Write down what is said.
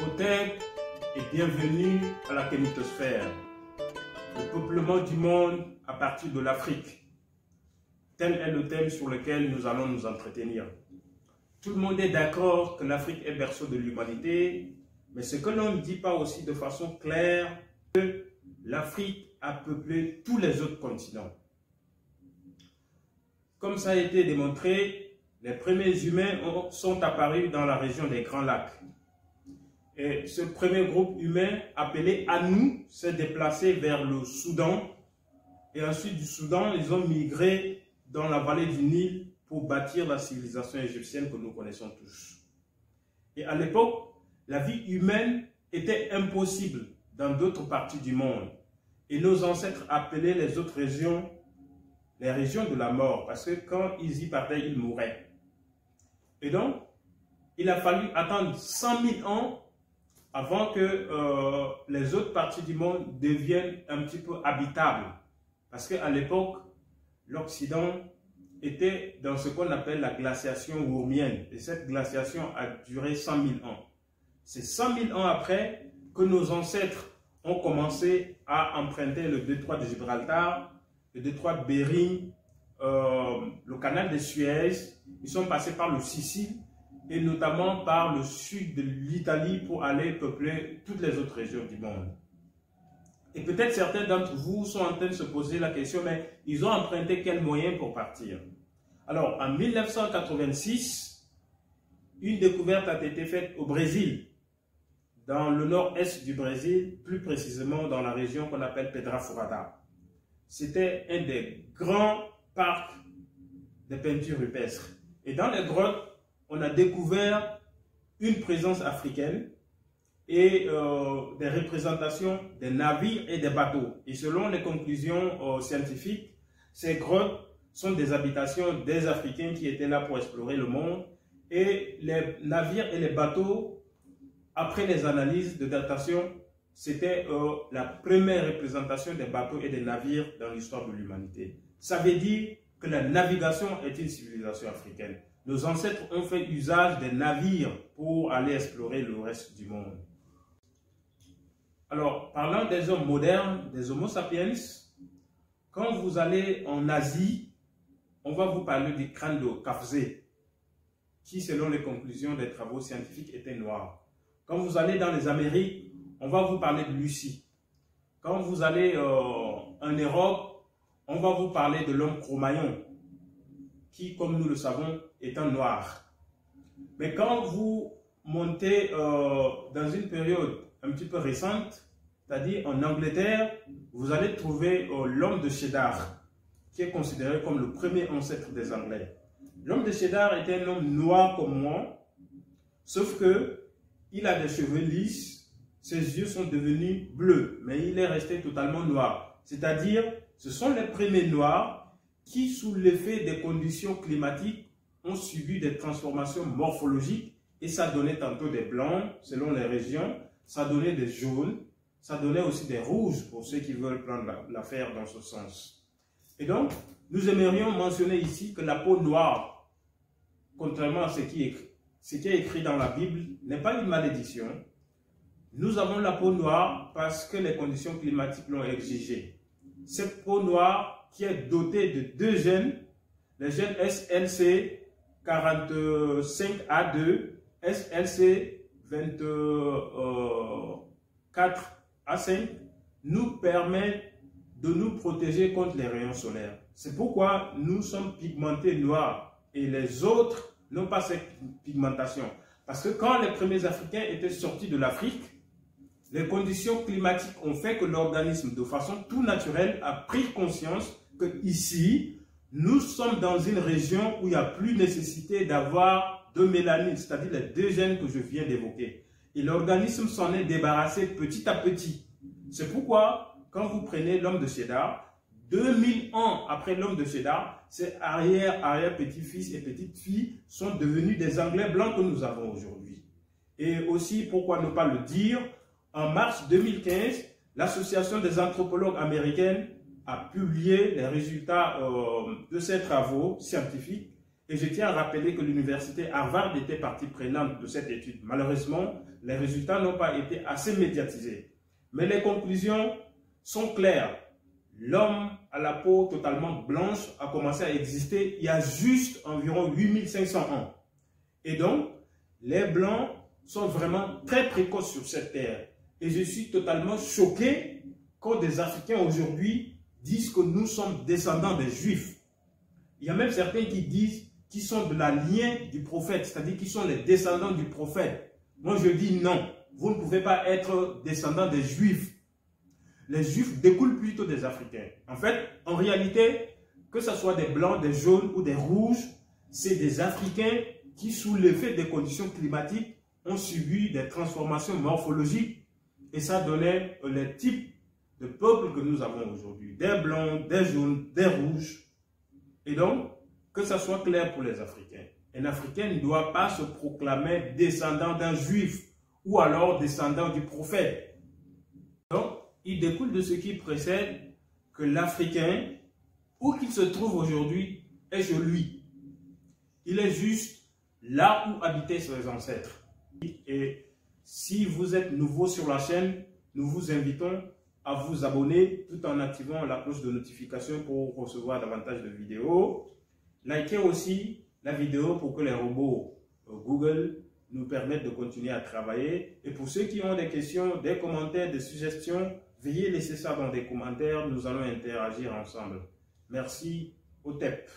Imhotep et bienvenue à la kénitosphère, le peuplement du monde à partir de l'Afrique. Tel est le thème sur lequel nous allons nous entretenir. Tout le monde est d'accord que l'Afrique est berceau de l'humanité, mais ce que l'on ne dit pas aussi de façon claire, que l'Afrique a peuplé tous les autres continents. Comme ça a été démontré, les premiers humains sont apparus dans la région des Grands Lacs. Et ce premier groupe humain, appelé Anou, s'est déplacé vers le Soudan. Et ensuite du Soudan, ils ont migré dans la vallée du Nil pour bâtir la civilisation égyptienne que nous connaissons tous. Et à l'époque, la vie humaine était impossible dans d'autres parties du monde. Et nos ancêtres appelaient les autres régions les régions de la mort, parce que quand ils y partaient, ils mouraient. Et donc, il a fallu attendre 100 000 ans avant que les autres parties du monde deviennent un petit peu habitables. Parce qu'à l'époque, l'Occident était dans ce qu'on appelle la glaciation urmienne. Et cette glaciation a duré 100 000 ans. C'est 100 000 ans après que nos ancêtres ont commencé à emprunter le détroit de Gibraltar, le détroit de Bering, le canal de Suez. Ils sont passés par le Sicile et notamment par le sud de l'Italie pour aller peupler toutes les autres régions du monde. Et peut-être certains d'entre vous sont en train de se poser la question, mais ils ont emprunté quels moyens pour partir? Alors, en 1986, une découverte a été faite au Brésil, dans le nord-est du Brésil, plus précisément dans la région qu'on appelle Pedra Furada. C'était un des grands parcs de peintures rupestres. Et dans les grottes, on a découvert une présence africaine et des représentations des navires et des bateaux. Et selon les conclusions scientifiques, ces grottes sont des habitations des Africains qui étaient là pour explorer le monde. Et les navires et les bateaux, après les analyses de datation, c'était la première représentation des bateaux et des navires dans l'histoire de l'humanité. Ça veut dire que la navigation est une civilisation africaine. Nos ancêtres ont fait usage des navires pour aller explorer le reste du monde. Alors, parlant des hommes modernes, des Homo sapiens, quand vous allez en Asie, on va vous parler du crâne de Kafzé, qui, selon les conclusions des travaux scientifiques, était noir. Quand vous allez dans les Amériques, on va vous parler de Lucie. Quand vous allez en Europe, on va vous parler de l'homme Cro-Magnon, qui, comme nous le savons, est un noir. Mais quand vous montez dans une période un petit peu récente, c'est-à-dire en Angleterre, vous allez trouver l'homme de Cheddar, qui est considéré comme le premier ancêtre des Anglais. L'homme de Cheddar était un homme noir comme moi, sauf que il a des cheveux lisses, ses yeux sont devenus bleus, mais il est resté totalement noir. C'est-à-dire, ce sont les premiers noirs qui, sous l'effet des conditions climatiques, ont subi des transformations morphologiques et ça donnait tantôt des blancs, selon les régions, ça donnait des jaunes, ça donnait aussi des rouges pour ceux qui veulent prendre l'affaire dans ce sens. Et donc, nous aimerions mentionner ici que la peau noire, contrairement à ce qui est écrit dans la Bible, n'est pas une malédiction. Nous avons la peau noire parce que les conditions climatiques l'ont exigé. Cette peau noire qui est dotée de deux gènes, les gènes SLC45A2, SLC24A5, nous permet de nous protéger contre les rayons solaires. C'est pourquoi nous sommes pigmentés noirs et les autres n'ont pas cette pigmentation. Parce que quand les premiers Africains étaient sortis de l'Afrique, les conditions climatiques ont fait que l'organisme, de façon tout naturelle, a pris conscience que ici, nous sommes dans une région où il n'y a plus nécessité d'avoir de mélanine, c'est-à-dire les deux gènes que je viens d'évoquer. Et l'organisme s'en est débarrassé petit à petit. C'est pourquoi, quand vous prenez l'homme de Cheddar, 2000 ans après l'homme de Cheddar, ses arrière-petits-fils et petites-filles sont devenus des Anglais blancs que nous avons aujourd'hui. Et aussi, pourquoi ne pas le dire, en mars 2015, l'Association des anthropologues américaines a publié les résultats de ses travaux scientifiques Et je tiens à rappeler que l'université Harvard était partie prenante de cette étude. Malheureusement, les résultats n'ont pas été assez médiatisés. Mais les conclusions sont claires. L'homme à la peau totalement blanche a commencé à exister il y a juste environ 8500 ans. Et donc, les Blancs sont vraiment très précoces sur cette terre. Et je suis totalement choqué quand des Africains aujourd'hui disent que nous sommes descendants des Juifs. Il y a même certains qui disent qu'ils sont de la lignée du prophète, c'est-à-dire qu'ils sont les descendants du prophète. Moi, je dis non, vous ne pouvez pas être descendants des Juifs. Les Juifs découlent plutôt des Africains. En fait, en réalité, que ce soit des Blancs, des jaunes ou des rouges, c'est des Africains qui, sous l'effet des conditions climatiques, ont subi des transformations morphologiques et ça donnait les types de peuples que nous avons aujourd'hui. Des Blancs, des jaunes, des rouges. Et donc, que ça soit clair pour les Africains. Un Africain ne doit pas se proclamer descendant d'un Juif ou alors descendant du prophète. Donc, il découle de ce qui précède que l'Africain, où qu'il se trouve aujourd'hui, est celui. Il est juste là où habitaient ses ancêtres. Et si vous êtes nouveau sur la chaîne, nous vous invitons à vous abonner tout en activant la cloche de notification pour recevoir davantage de vidéos. Likez aussi la vidéo pour que les robots Google nous permettent de continuer à travailler. Et pour ceux qui ont des questions, des commentaires, des suggestions, veuillez laisser ça dans des commentaires. Nous allons interagir ensemble. Merci. Au TEP.